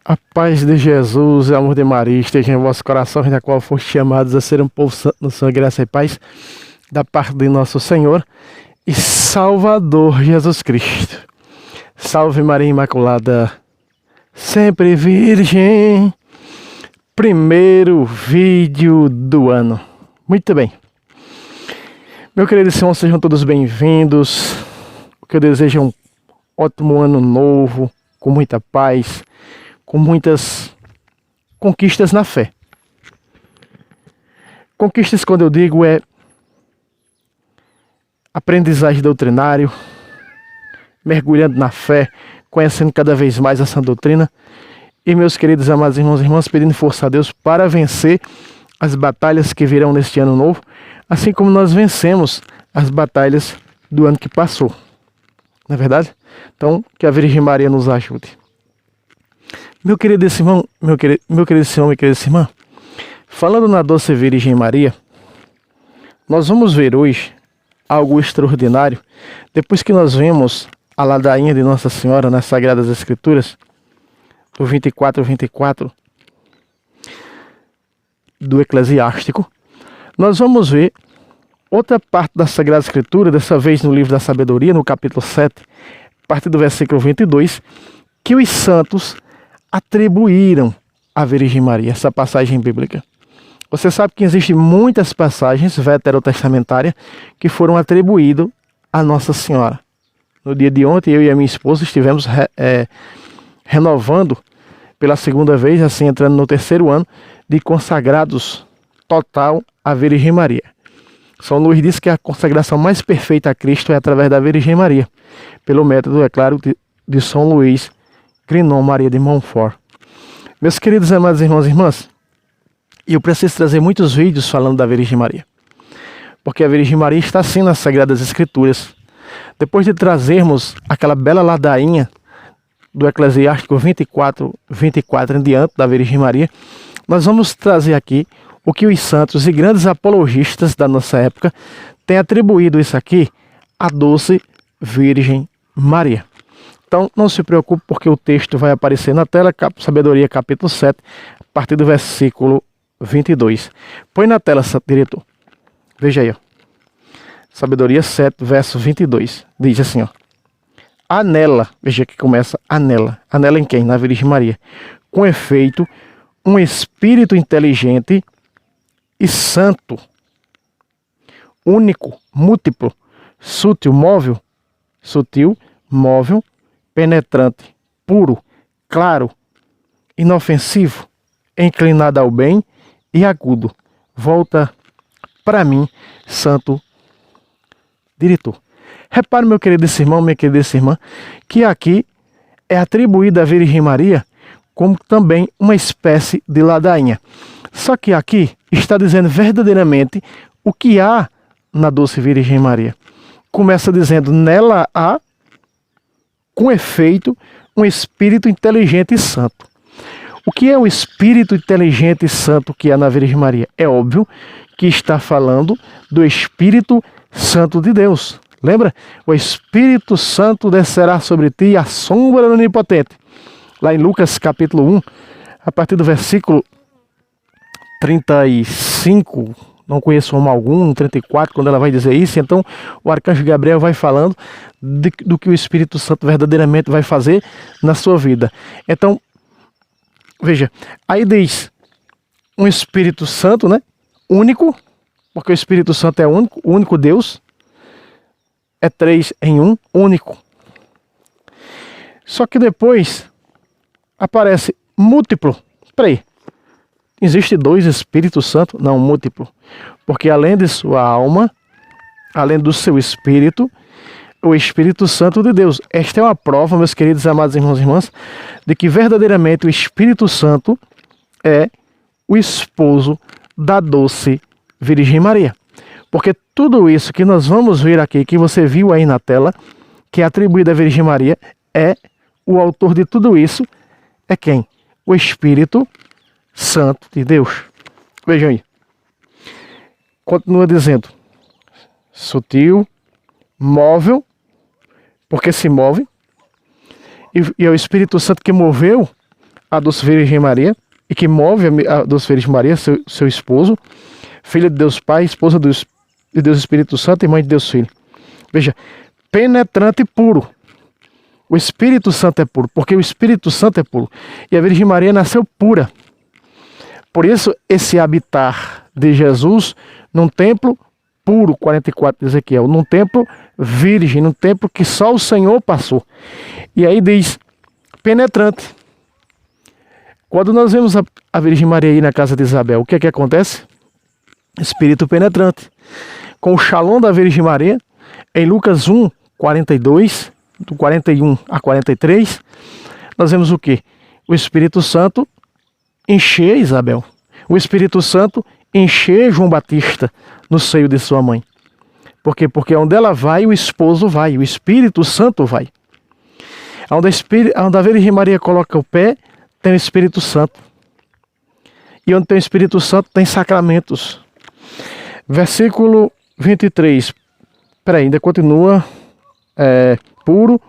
A paz de Jesus e o amor de Maria esteja em vosso coração, da qual foste chamados a ser um povo santo no Senhor, graça e paz, da parte de nosso Senhor e Salvador Jesus Cristo. Salve Maria Imaculada, sempre Virgem. Primeiro vídeo do ano. Muito bem. Meu querido irmão, sejam todos bem-vindos. O que eu desejo é um ótimo ano novo, com muita paz, com muitas conquistas na fé. Conquistas, quando eu digo, é aprendizagem doutrinário, mergulhando na fé, conhecendo cada vez mais essa doutrina. E meus queridos amados irmãos e irmãs, pedindo força a Deus para vencer as batalhas que virão neste ano novo, assim como nós vencemos as batalhas do ano que passou. Não é verdade? Então, que a Virgem Maria nos ajude. Meu querido irmão, minha querida irmã, falando na doce Virgem Maria, nós vamos ver hoje algo extraordinário, depois que nós vemos a ladainha de Nossa Senhora nas Sagradas Escrituras, do 24 do Eclesiástico. Nós vamos ver outra parte da Sagrada Escritura, dessa vez no livro da Sabedoria, no capítulo 7, a partir do versículo 22, que os santos atribuíram à Virgem Maria, essa passagem bíblica. Você sabe que existem muitas passagens veterotestamentárias que foram atribuídas a Nossa Senhora. No dia de ontem, eu e a minha esposa estivemos renovando pela segunda vez, assim entrando no terceiro ano, de consagrados total à Virgem Maria. São Luís diz que a consagração mais perfeita a Cristo é através da Virgem Maria, pelo método, é claro, de São Luís Grignon Maria de Montfort. Meus queridos amados irmãos e irmãs, eu preciso trazer muitos vídeos falando da Virgem Maria, porque a Virgem Maria está assim nas Sagradas Escrituras. Depois de trazermos aquela bela ladainha do Eclesiástico 24 em diante da Virgem Maria, nós vamos trazer aqui o que os santos e grandes apologistas da nossa época têm atribuído isso aqui à doce Virgem Maria. Então não se preocupe, porque o texto vai aparecer na tela, Sabedoria capítulo 7, a partir do versículo 22. Põe na tela, diretor. Veja aí, ó. Sabedoria 7, verso 22. Diz assim, ó. Anela, veja que começa anela. Anela em quem? Na Virgem Maria. Com efeito, um espírito inteligente e santo, único, múltiplo, sutil, móvel, penetrante, puro, claro, inofensivo, inclinado ao bem e agudo. Volta para mim, santo diretor. Repare, meu querido irmão, minha querida irmã, que aqui é atribuída à Virgem Maria como também uma espécie de ladainha. Só que aqui está dizendo verdadeiramente o que há na doce Virgem Maria. Começa dizendo, nela há, com efeito, um espírito inteligente e santo. O que é o espírito inteligente e santo que há na Virgem Maria? É óbvio que está falando do Espírito Santo de Deus. Lembra? O Espírito Santo descerá sobre ti a sombra do Onipotente. Lá em Lucas capítulo 1, a partir do versículo 35, não conheço homem algum, no 34, quando ela vai dizer isso, então o arcanjo Gabriel vai falando do que o Espírito Santo verdadeiramente vai fazer na sua vida. Então, veja, aí diz, um Espírito Santo, né, único, porque o Espírito Santo é único, o único Deus, é 3 em 1, único. Só que depois aparece múltiplo. Peraí, existe 2 Espíritos Santos? Não, múltiplo. Porque além de sua alma, além do seu espírito, o Espírito Santo de Deus. Esta é uma prova, meus queridos amados irmãos e irmãs, de que verdadeiramente o Espírito Santo é o esposo da doce Virgem Maria. Porque tudo isso que nós vamos ver aqui, que você viu aí na tela, que é atribuído à Virgem Maria, é o autor de tudo isso, é quem? O Espírito Santo de Deus. Vejam aí. Continua dizendo, sutil, móvel, porque se move, e é o Espírito Santo que moveu a Doce Virgem Maria, e que move a Doce Virgem Maria, seu esposo, filha de Deus Pai, esposa de Deus Espírito Santo e mãe de Deus Filho. Veja, penetrante e puro. O Espírito Santo é puro, porque o Espírito Santo é puro. E a Virgem Maria nasceu pura. Por isso, esse habitar de Jesus num templo puro, 44 de Ezequiel, num templo virgem, num templo que só o Senhor passou. E aí diz, penetrante. Quando nós vemos a Virgem Maria aí na casa de Isabel, o que é que acontece? Espírito penetrante. Com o Shalom da Virgem Maria, em Lucas 1, 42, do 41 a 43, nós vemos o quê? O Espírito Santo encher Isabel. O Espírito Santo encher João Batista no seio de sua mãe. Por quê? Porque onde ela vai, o esposo vai, o Espírito Santo vai. Onde a Virgem Maria coloca o pé, tem o Espírito Santo. E onde tem o Espírito Santo, tem sacramentos. Versículo 23. Ainda continua puro,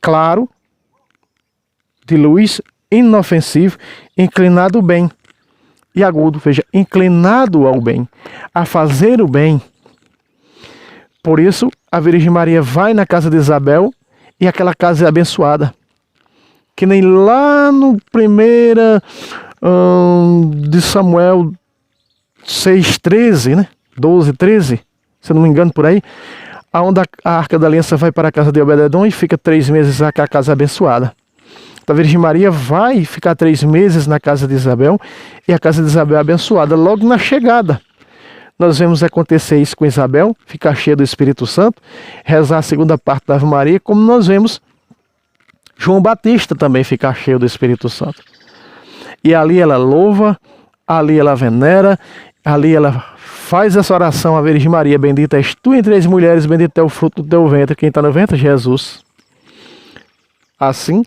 claro, de luz, inofensivo, inclinado ao bem. E agudo, veja, inclinado ao bem, a fazer o bem. Por isso, a Virgem Maria vai na casa de Isabel e aquela casa é abençoada. Que nem lá no primeira de Samuel 6:13, né? 12:13, se eu não me engano por aí, aonde a Arca da Aliança vai para a casa de Obed-edom e fica 3 meses lá, que a casa é abençoada. Então a Virgem Maria vai ficar 3 meses na casa de Isabel e a casa de Isabel é abençoada. Logo na chegada, nós vemos acontecer isso com Isabel, ficar cheia do Espírito Santo, rezar a segunda parte da Ave Maria, como nós vemos João Batista também ficar cheio do Espírito Santo. E ali ela louva, ali ela venera, ali ela faz essa oração à Virgem Maria: bendita és tu entre as mulheres, bendito é o fruto do teu ventre. Quem está no ventre? Jesus. Assim,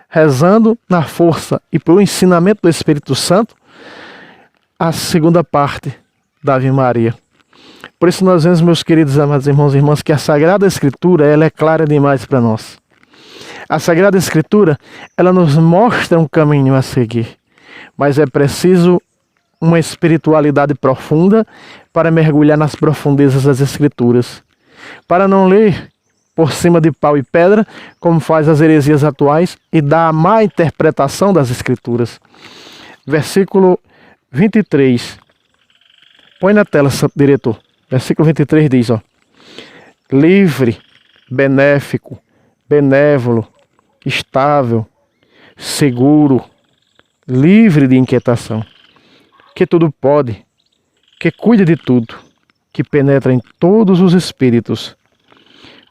rezando na força e pelo ensinamento do Espírito Santo, a segunda parte da Ave Maria. Por isso nós vemos, meus queridos amados irmãos e irmãs, que a Sagrada Escritura, ela é clara demais para nós. A Sagrada Escritura, ela nos mostra um caminho a seguir, mas é preciso uma espiritualidade profunda para mergulhar nas profundezas das Escrituras. Para não ler por cima de pau e pedra, como faz as heresias atuais, e dar a má interpretação das Escrituras. Versículo 23. Põe na tela, santo diretor. Versículo 23 diz, livre, benéfico, benévolo, estável, seguro, livre de inquietação, que tudo pode, que cuida de tudo, que penetra em todos os espíritos,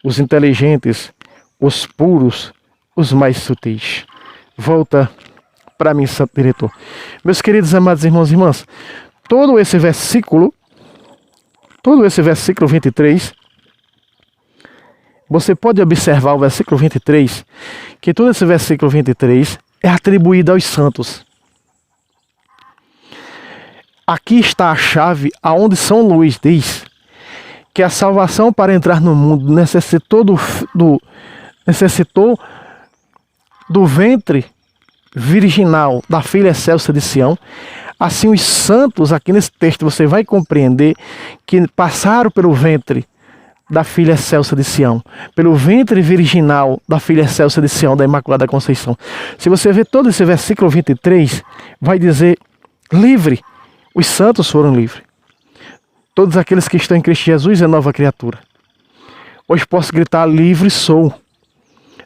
os inteligentes, os puros, os mais sutis. Volta para mim, santo diretor. Meus queridos amados irmãos e irmãs, todo esse versículo 23, você pode observar o versículo 23, que todo esse versículo 23 é atribuído aos santos. Aqui está a chave aonde São Luís diz que a salvação para entrar no mundo necessitou do ventre virginal da filha excelsa de Sião. Assim, os santos, aqui nesse texto, você vai compreender que passaram pelo ventre da filha excelsa de Sião, pelo ventre virginal da filha excelsa de Sião, da Imaculada Conceição. Se você ver todo esse versículo 23, vai dizer: livre, os santos foram livres. Todos aqueles que estão em Cristo Jesus é nova criatura. Hoje posso gritar: livre sou.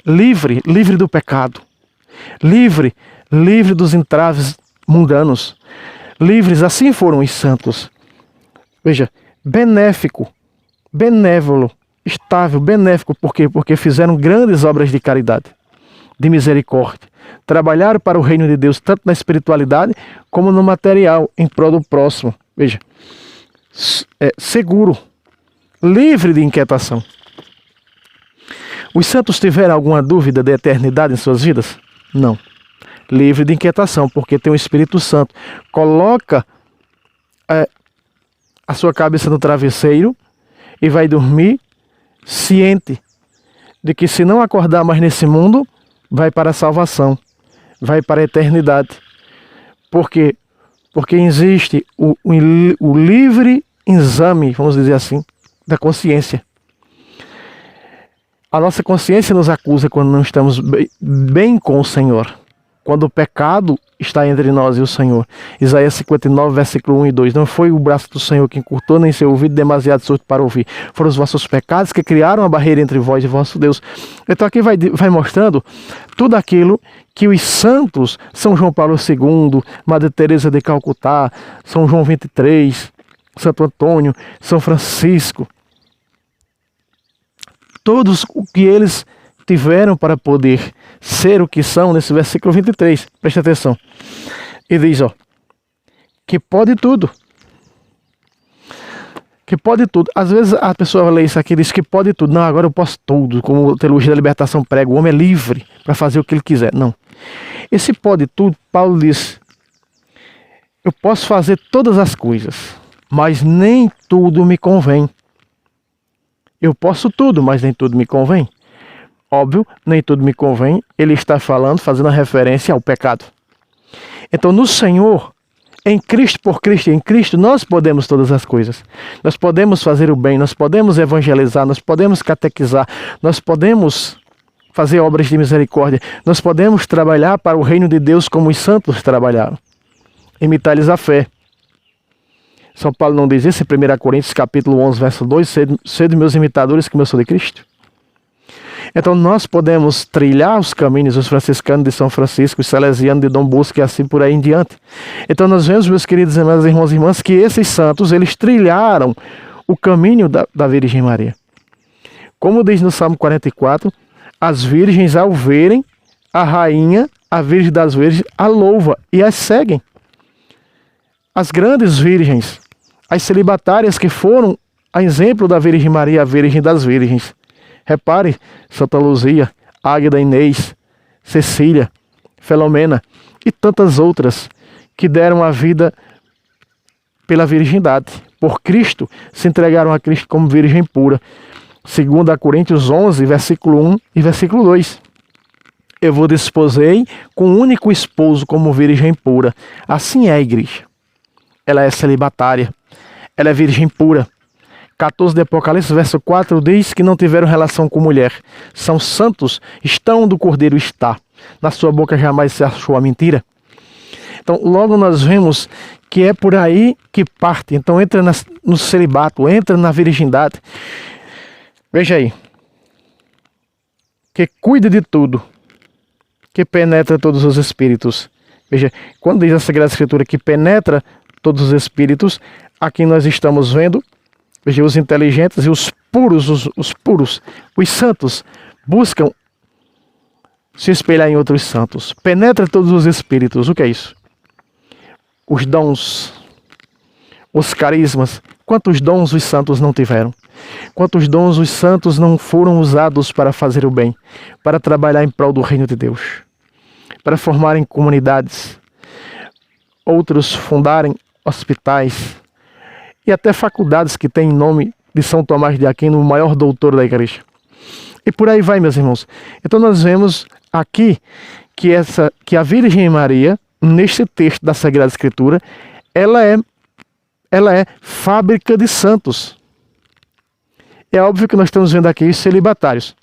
Livre, livre do pecado. Livre, livre dos entraves mundanos. Livres, assim foram os santos. Veja, benéfico, benévolo, estável, benéfico. Por quê? Porque fizeram grandes obras de caridade, de misericórdia. Trabalharam para o reino de Deus, tanto na espiritualidade como no material, em prol do próximo. Veja, seguro, livre de inquietação. Os santos tiveram alguma dúvida da eternidade em suas vidas? Não. Livre de inquietação, porque tem o Espírito Santo. Coloca a sua cabeça no travesseiro e vai dormir ciente de que, se não acordar mais nesse mundo, vai para a salvação. vai para a eternidade. Por quê? Porque existe o livre exame, vamos dizer assim, da consciência. A nossa consciência nos acusa quando não estamos bem com o Senhor. Quando o pecado está entre nós e o Senhor. Isaías 59, versículo 1 e 2. Não foi o braço do Senhor que encurtou, nem seu ouvido demasiado surdo para ouvir. Foram os vossos pecados que criaram a barreira entre vós e vosso Deus. Então aqui vai mostrando tudo aquilo que os santos, São João Paulo II, Madre Teresa de Calcutá, São João 23, Santo Antônio, São Francisco, todos o que eles tiveram para poder ser o que são, nesse versículo 23, presta atenção, e diz, que pode tudo, que pode tudo. Às vezes a pessoa lê isso aqui e diz que pode tudo, não, agora eu posso tudo, como a teologia da libertação prega, o homem é livre para fazer o que ele quiser. Não, esse pode tudo, Paulo diz, eu posso fazer todas as coisas, mas nem tudo me convém. Eu posso tudo, mas nem tudo me convém. Óbvio, nem tudo me convém. Ele está falando, fazendo a referência ao pecado. Então, no Senhor, em Cristo, por Cristo e em Cristo, nós podemos todas as coisas. Nós podemos fazer o bem, nós podemos evangelizar, nós podemos catequizar, nós podemos fazer obras de misericórdia, nós podemos trabalhar para o reino de Deus como os santos trabalharam. Imitar-lhes a fé. São Paulo não diz isso em 1 Coríntios capítulo 11, verso 2, sede meus imitadores como eu sou de Cristo. Então nós podemos trilhar os caminhos dos franciscanos de São Francisco, os salesianos de Dom Bosco e assim por aí em diante. Então nós vemos, meus queridos irmãos e irmãs, que esses santos, eles trilharam o caminho da Virgem Maria. Como diz no Salmo 44, as virgens ao verem a rainha, a Virgem das Virgens, a louva e as seguem. As grandes virgens, as celibatárias que foram a exemplo da Virgem Maria, a Virgem das Virgens. Repare, Santa Luzia, Águeda Inês, Cecília, Filomena e tantas outras que deram a vida pela virgindade. Por Cristo, se entregaram a Cristo como virgem pura. 2 Coríntios 11, versículo 1 e versículo 2. Eu vos desposei com um único esposo como virgem pura. Assim é a igreja. Ela é celibatária. Ela é virgem pura. 14 de Apocalipse, verso 4, diz que não tiveram relação com mulher. São santos, estão onde o Cordeiro está. Na sua boca jamais se achou a mentira. Então, logo nós vemos que é por aí que parte. Então, entra no celibato, entra na virgindade. Veja aí. Que cuida de tudo. Que penetra todos os espíritos. Veja, quando diz a Sagrada Escritura que penetra todos os espíritos, aqui nós estamos vendo, veja, os inteligentes e os puros, os santos, buscam se espelhar em outros santos. Penetra todos os espíritos. O que é isso? Os dons, os carismas. Quantos dons os santos não tiveram? Quantos dons os santos não foram usados para fazer o bem, para trabalhar em prol do reino de Deus, para formarem comunidades, outros fundarem hospitais e até faculdades que têm nome de São Tomás de Aquino, o maior doutor da igreja. E por aí vai, meus irmãos. Então nós vemos aqui que a Virgem Maria, neste texto da Sagrada Escritura, ela é fábrica de santos. É óbvio que nós estamos vendo aqui os celibatários,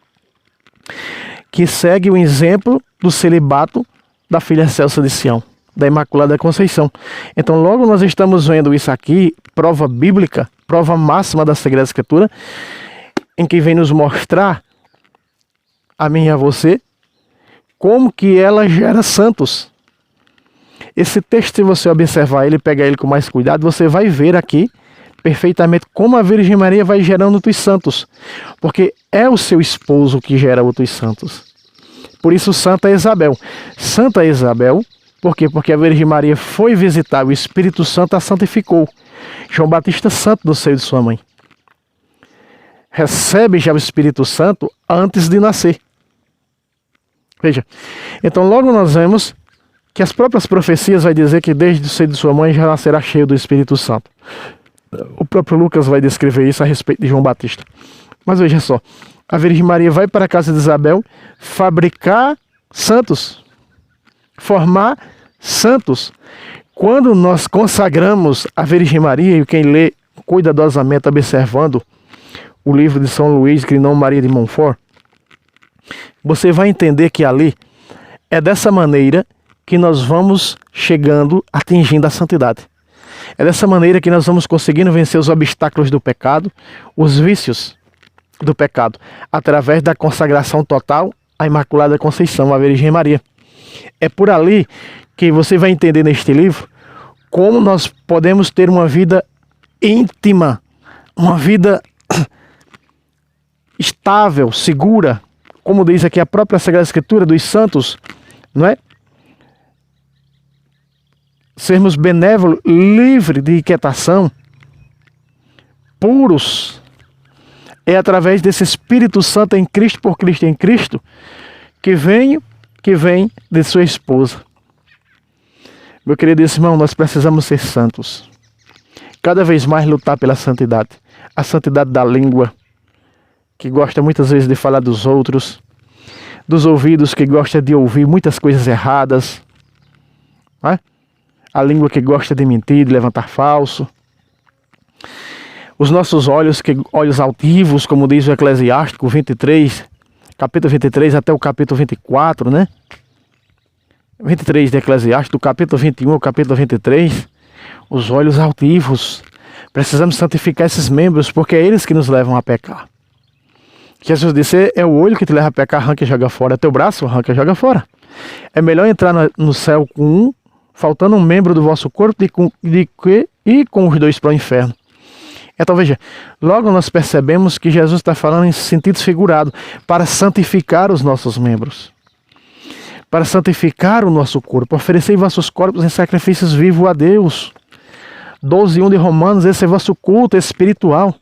que segue o exemplo do celibato da filha Celsa de Sião, da Imaculada Conceição. Então logo nós estamos vendo isso aqui, prova bíblica, prova máxima da Sagrada Escritura, em que vem nos mostrar, a mim e a você, como que ela gera santos. Esse texto, se você observar ele, pegar ele com mais cuidado, você vai ver aqui perfeitamente como a Virgem Maria vai gerando outros santos, porque é o seu esposo que gera outros santos. Por isso Santa Isabel. Santa Isabel, por quê? Porque a Virgem Maria foi visitar, o Espírito Santo a santificou. João Batista santo no seio de sua mãe. Recebe já o Espírito Santo antes de nascer. Veja, então logo nós vemos que as próprias profecias vai dizer que desde o seio de sua mãe já nascerá cheio do Espírito Santo. O próprio Lucas vai descrever isso a respeito de João Batista. Mas veja só, a Virgem Maria vai para a casa de Isabel fabricar santos. formar santos. Quando nós consagramos a Virgem Maria, e quem lê cuidadosamente observando o livro de São Luís, Grignon Maria de Montfort, você vai entender que ali é dessa maneira que nós vamos chegando, atingindo a santidade. É dessa maneira que nós vamos conseguindo vencer os obstáculos do pecado, os vícios do pecado, através da consagração total à Imaculada Conceição, à Virgem Maria. É por ali que você vai entender neste livro como nós podemos ter uma vida íntima, uma vida estável, segura, como diz aqui a própria Sagrada Escritura dos santos, não é? Sermos benévolos, livres de inquietação, puros. É através desse Espírito Santo em Cristo, por Cristo e em Cristo, que vem de sua esposa. Meu querido irmão, nós precisamos ser santos. Cada vez mais lutar pela santidade. A santidade da língua, que gosta muitas vezes de falar dos outros. Dos ouvidos, que gosta de ouvir muitas coisas erradas. Não é? A língua que gosta de mentir, de levantar falso. Os nossos olhos, olhos altivos, como diz o Eclesiástico 23, capítulo 23 até o capítulo 24, né? 23 de Eclesiástico, do capítulo 21 ao capítulo 23, os olhos altivos. Precisamos santificar esses membros, porque é eles que nos levam a pecar. Jesus disse, é o olho que te leva a pecar, arranca e joga fora. É teu braço, arranca e joga fora. É melhor entrar no céu com faltando um membro do vosso corpo, e com os dois para o inferno. Então veja, logo nós percebemos que Jesus está falando em sentido figurado, para santificar os nossos membros. Para santificar o nosso corpo, oferecei vossos corpos em sacrifícios vivos a Deus. 12:1 de Romanos, esse é vosso culto espiritual.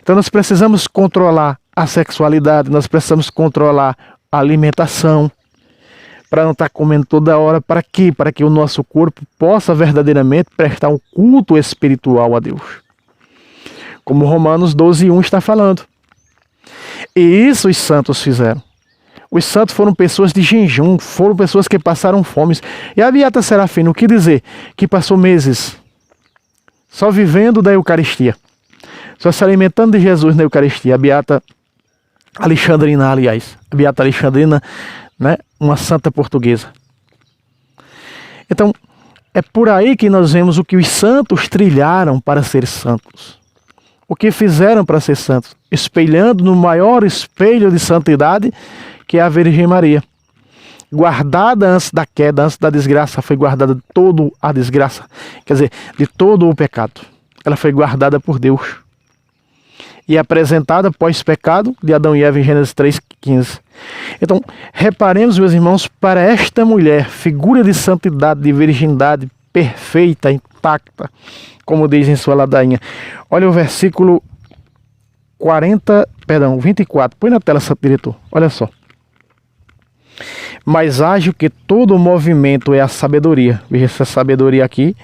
Então nós precisamos controlar a sexualidade, nós precisamos controlar a alimentação, para não estar comendo toda hora. Para quê? Para que o nosso corpo possa verdadeiramente prestar um culto espiritual a Deus. Como Romanos 12:1 está falando. E isso os santos fizeram. Os santos foram pessoas de jejum, foram pessoas que passaram fome. E a Beata Serafina, o que dizer? Que passou meses só vivendo da Eucaristia, só se alimentando de Jesus na Eucaristia. A Beata Alexandrina, aliás. A Beata Alexandrina, né? Uma santa portuguesa. Então, é por aí que nós vemos o que os santos trilharam para ser santos. O que fizeram para ser santos? Espelhando no maior espelho de santidade, que é a Virgem Maria. Guardada antes da queda, antes da desgraça, foi guardada de toda a desgraça, quer dizer, de todo o pecado. Ela foi guardada por Deus. E apresentada pós-pecado de Adão e Eva em Gênesis 3:15. Então, reparemos, meus irmãos, para esta mulher, figura de santidade, de virgindade perfeita, intacta, como diz em sua ladainha. Olha o versículo 24. Põe na tela, santo diretor. Olha só. Mais ágil que todo o movimento é a sabedoria. Veja essa sabedoria aqui.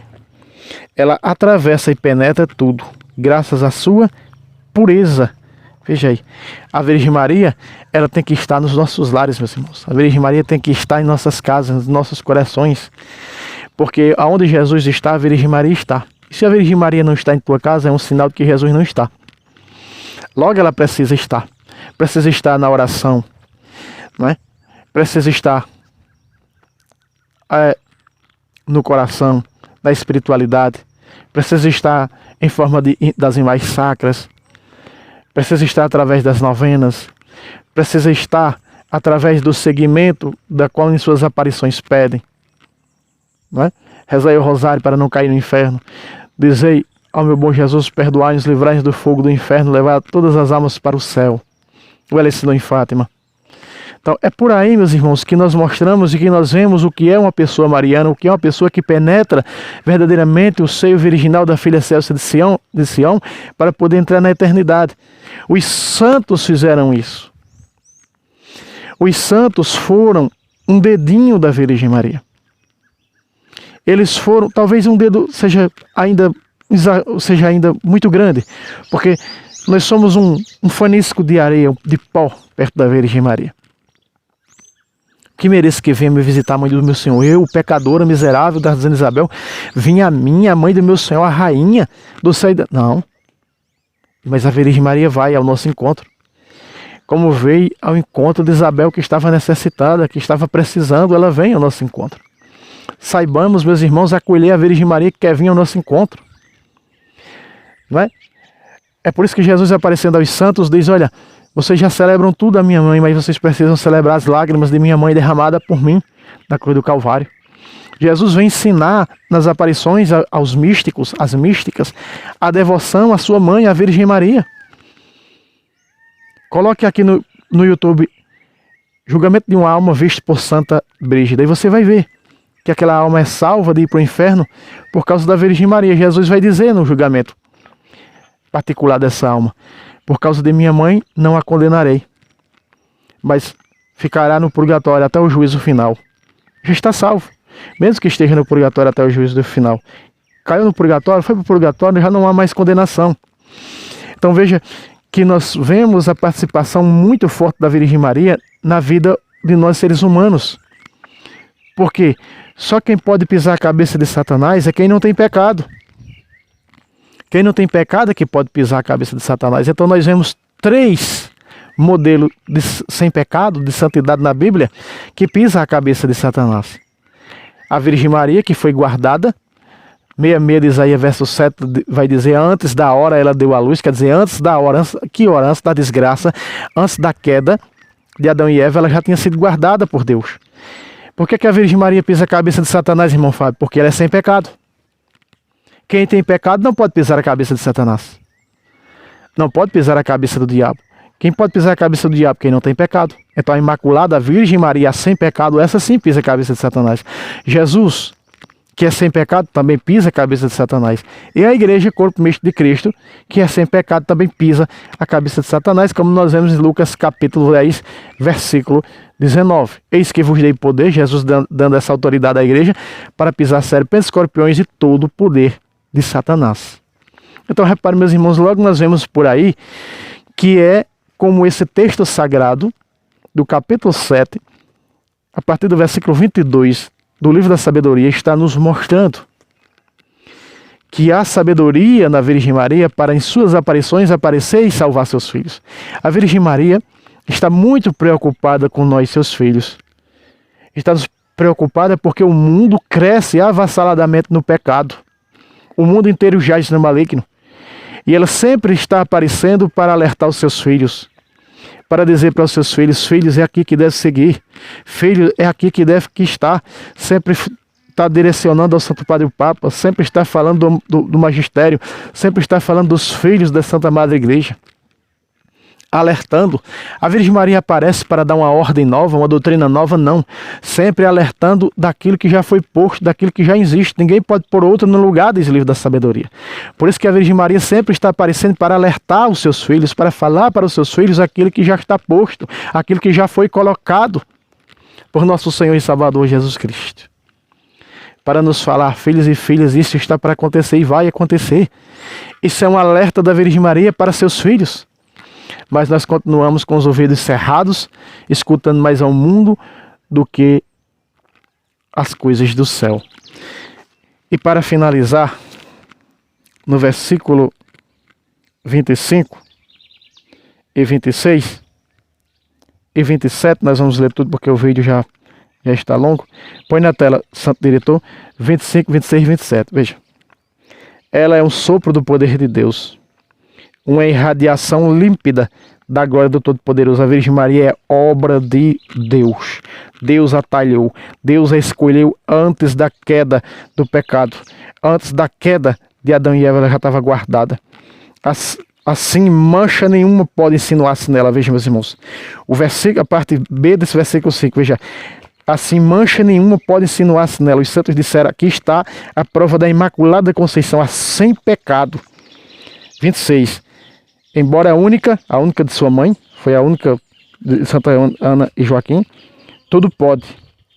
Ela atravessa e penetra tudo, graças à sua pureza. Veja aí. A Virgem Maria, ela tem que estar nos nossos lares, meus irmãos. A Virgem Maria tem que estar em nossas casas, nos nossos corações. Porque aonde Jesus está, a Virgem Maria está. E se a Virgem Maria não está em tua casa, é um sinal de que Jesus não está. Logo ela precisa estar. Precisa estar na oração, não é? Precisa estar no coração, na espiritualidade. Precisa estar em forma das imagens sacras. Precisa estar através das novenas. Precisa estar através do seguimento da qual em suas aparições pedem. Não é? Rezai o rosário para não cair no inferno. Dizei ao meu bom Jesus, perdoai-nos, livrai-nos do fogo do inferno, levai todas as almas para o céu. Ela ensinou em Fátima. Então é por aí, meus irmãos, que nós mostramos e que nós vemos o que é uma pessoa mariana, o que é uma pessoa que penetra verdadeiramente o seio virginal da filha Celsa de Sião, para poder entrar na eternidade. Os santos fizeram isso. Os santos foram um dedinho da Virgem Maria. Eles foram, talvez um dedo seja ainda muito grande, porque nós somos um fanisco de areia, de pó, perto da Virgem Maria. Que mereço que venha me visitar a mãe do meu Senhor? Eu, pecadora, miserável, da dizendo Isabel, vinha a mim, a mãe do meu Senhor, a rainha do céu. Não. Mas a Virgem Maria vai ao nosso encontro. Como veio ao encontro de Isabel, que estava necessitada, que estava precisando, ela vem ao nosso encontro. Saibamos, meus irmãos, acolher a Virgem Maria que quer vir ao nosso encontro. Não é? É por isso que Jesus, aparecendo aos santos, diz: olha, vocês já celebram tudo a minha mãe, mas vocês precisam celebrar as lágrimas de minha mãe derramada por mim na cruz do Calvário. Jesus vem ensinar nas aparições aos místicos, às místicas, a devoção à sua mãe, a Virgem Maria. Coloque aqui no YouTube, julgamento de uma alma visto por Santa Brígida, e você vai ver que aquela alma é salva de ir para o inferno por causa da Virgem Maria. Jesus vai dizer no julgamento particular dessa alma: por causa de minha mãe não a condenarei, mas ficará no purgatório até o juízo final. Já está salvo, mesmo que esteja no purgatório até o juízo final. Caiu no purgatório, foi para o purgatório, já não há mais condenação. Então veja que nós vemos a participação muito forte da Virgem Maria na vida de nós seres humanos. Porque só quem pode pisar a cabeça de Satanás é quem não tem pecado. Quem não tem pecado é que pode pisar a cabeça de Satanás. Então nós vemos 3 modelos sem pecado, de santidade na Bíblia, que pisa a cabeça de Satanás. A Virgem Maria, que foi guardada, 66 de Isaías, verso 7, vai dizer: antes da hora ela deu à luz, quer dizer, antes da hora, que hora? Antes da desgraça, antes da queda de Adão e Eva, ela já tinha sido guardada por Deus. Por que a Virgem Maria pisa a cabeça de Satanás, irmão Fábio? Porque ela é sem pecado. Quem tem pecado não pode pisar a cabeça de Satanás. Não pode pisar a cabeça do diabo. Quem pode pisar a cabeça do diabo? Quem não tem pecado. Então a Imaculada, a Virgem Maria, sem pecado, essa sim pisa a cabeça de Satanás. Jesus, que é sem pecado, também pisa a cabeça de Satanás. E a Igreja, corpo místico de Cristo, que é sem pecado, também pisa a cabeça de Satanás, como nós vemos em Lucas capítulo 10, versículo 19. Eis que vos dei poder, Jesus dando essa autoridade à Igreja, para pisar serpentes, escorpiões e todo o poder de Satanás. Então repare, meus irmãos, logo nós vemos por aí que é como esse texto sagrado do capítulo 7, a partir do versículo 22 do livro da sabedoria, está nos mostrando que há sabedoria na Virgem Maria para em suas aparições aparecer e salvar seus filhos. A Virgem Maria está muito preocupada com nós, seus filhos. Está preocupada porque o mundo cresce avassaladamente no pecado. O mundo inteiro jaz no maligno. E ela sempre está aparecendo para alertar os seus filhos, para dizer para os seus filhos: filhos, é aqui que deve seguir, filho, é aqui que deve estar. Sempre está direcionando ao Santo Padre o Papa, sempre está falando do magistério, sempre está falando dos filhos da Santa Madre Igreja, alertando. A Virgem Maria aparece para dar uma ordem nova, uma doutrina nova? Não. Sempre alertando daquilo que já foi posto, daquilo que já existe. Ninguém pode pôr outro no lugar desse livro da sabedoria. Por isso que a Virgem Maria sempre está aparecendo para alertar os seus filhos, para falar para os seus filhos aquilo que já está posto, aquilo que já foi colocado por nosso Senhor e Salvador Jesus Cristo. Para nos falar: filhos e filhas, isso está para acontecer e vai acontecer. Isso é um alerta da Virgem Maria para seus filhos. Mas nós continuamos com os ouvidos cerrados, escutando mais ao mundo do que as coisas do céu. E para finalizar, no versículo 25 e 26 e 27, nós vamos ler tudo porque o vídeo já está longo. Põe na tela, Santo Diretor, 25, 26 e 27. Veja. Ela é um sopro do poder de Deus, uma irradiação límpida da glória do Todo-Poderoso. A Virgem Maria é obra de Deus. Deus a talhou, Deus a escolheu antes da queda do pecado. Antes da queda de Adão e Eva, ela já estava guardada. Assim, mancha nenhuma pode insinuar-se nela. Veja, meus irmãos, o versículo, a parte B desse versículo 5, veja: assim, mancha nenhuma pode insinuar-se nela. Os santos disseram: aqui está a prova da Imaculada Conceição, a sem pecado. 26. Embora a única de sua mãe, foi a única de Santa Ana e Joaquim, tudo pode,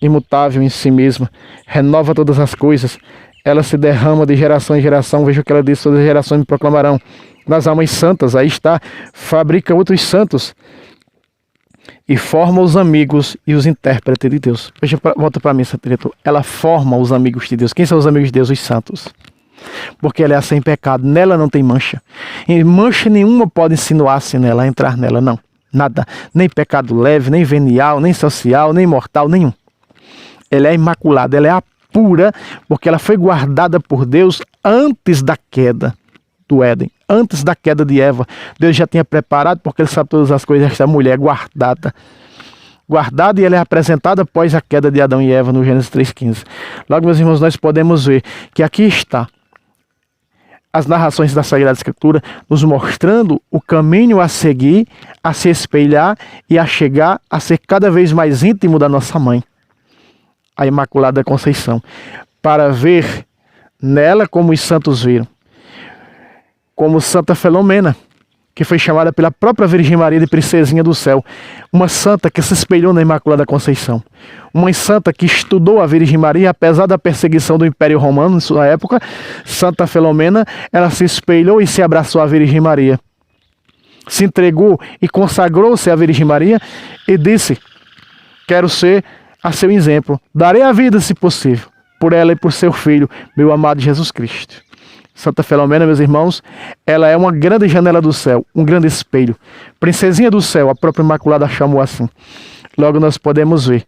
imutável em si mesma, renova todas as coisas, ela se derrama de geração em geração. Veja o que ela diz: todas as gerações me proclamarão. Nas almas santas, aí está, fabrica outros santos. e forma os amigos e os intérpretes de Deus. Volta para mim, essa diretor. Ela forma os amigos de Deus. Quem são os amigos de Deus? Os santos. Porque ela é sem pecado, nela não tem mancha. E mancha nenhuma pode insinuar-se nela, entrar nela, não. Nada. Nem pecado leve, nem venial, nem social, nem mortal, nenhum. Ela é imaculada, ela é a pura, porque ela foi guardada por Deus antes da queda do Éden, antes da queda de Eva. Deus já tinha preparado, porque Ele sabe todas as coisas desta mulher guardada. Guardada, e ela é apresentada após a queda de Adão e Eva no Gênesis 3,15. Logo, meus irmãos, nós podemos ver que aqui está as narrações da Sagrada Escritura nos mostrando o caminho a seguir, a se espelhar e a chegar a ser cada vez mais íntimo da nossa mãe, a Imaculada Conceição, para ver nela como os santos viram, como Santa Filomena, que foi chamada pela própria Virgem Maria de Princesinha do Céu, uma santa que se espelhou na Imaculada Conceição, uma santa que estudou a Virgem Maria, apesar da perseguição do Império Romano em sua época. Santa Filomena, ela se espelhou e se abraçou à Virgem Maria, se entregou e consagrou-se à Virgem Maria e disse: quero ser a seu exemplo, darei a vida, se possível, por ela e por seu filho, meu amado Jesus Cristo. Santa Filomena, meus irmãos, ela é uma grande janela do céu, um grande espelho. Princesinha do céu, a própria Imaculada chamou assim. Logo nós podemos ver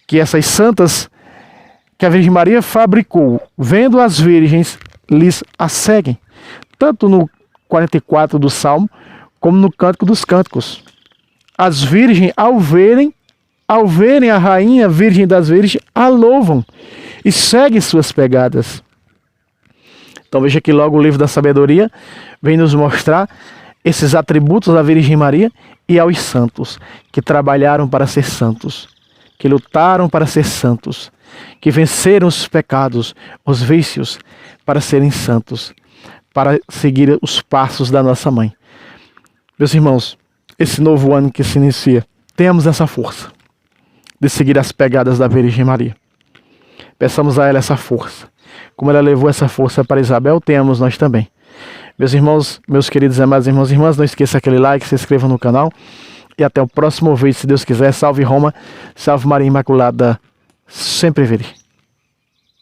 que essas santas que a Virgem Maria fabricou, vendo as virgens, lhes a seguem. Tanto no 44 do Salmo, como no Cântico dos Cânticos. As virgens, ao verem a rainha, Virgem das Virgens, a louvam e seguem suas pegadas. Então veja que logo o livro da sabedoria vem nos mostrar esses atributos da Virgem Maria e aos santos, que trabalharam para ser santos, que lutaram para ser santos, que venceram os pecados, os vícios, para serem santos, para seguir os passos da nossa mãe. Meus irmãos, esse novo ano que se inicia, tenhamos essa força de seguir as pegadas da Virgem Maria. Peçamos a ela essa força. Como ela levou essa força para Isabel, tenhamos nós também. Meus irmãos, meus queridos amados irmãos e irmãs, não esqueça aquele like, se inscreva no canal. E até o próximo vídeo, se Deus quiser. Salve Roma, salve Maria Imaculada, sempre virei.